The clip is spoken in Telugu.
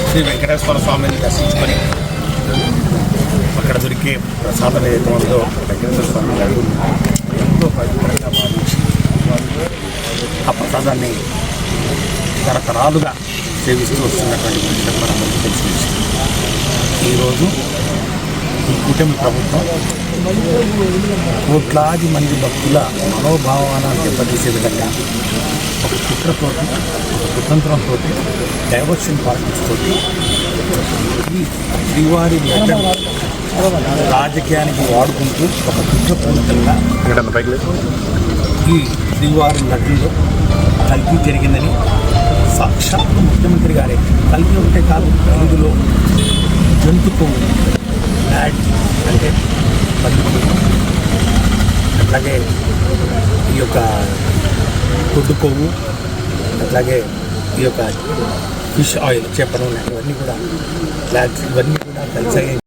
శ్రీ వెంకటేశ్వర స్వామిని దర్శించుకొని అక్కడ దొరికే ప్రసాదం ఏదైతే ఉందో వెంకటేశ్వర స్వామి గారు ఎంతో పవిత్రంగా భావించి ఆ ప్రసాదాన్ని తరతరాలుగా సేవిస్తూ వస్తున్నటువంటి విషయం మనందరికీ తెలిసిన విషయం. ఈరోజు ఈ కూటమి ప్రభుత్వం కోట్లాది మంది భక్తుల మనోభావాలను దెబ్బతీసే విధంగా ఒక కుట్రతోటి ఒక కుతంత్రంతో డైవర్షన్ పాలిటిక్స్ తోటి ఈ శ్రీవారి రాజకీయానికి వాడుకుంటూ ఒక కుట్రపూరితంగా ఈ శ్రీవారి నటుల్లో కల్తీ జరిగిందని సాక్షాత్ ముఖ్యమంత్రి గారే కల్తీ ఒకటే కాదు, ఇందులో జంతు కొవ్వు యాడ్ అంటే అట్లాగే ఈ యొక్క గుడ్డు కొవ్వు అట్లాగే ఈ యొక్క ఫిష్ ఆయిల్ చేపలు ఇవన్నీ కూడా ఇవన్నీ కూడా కలిసి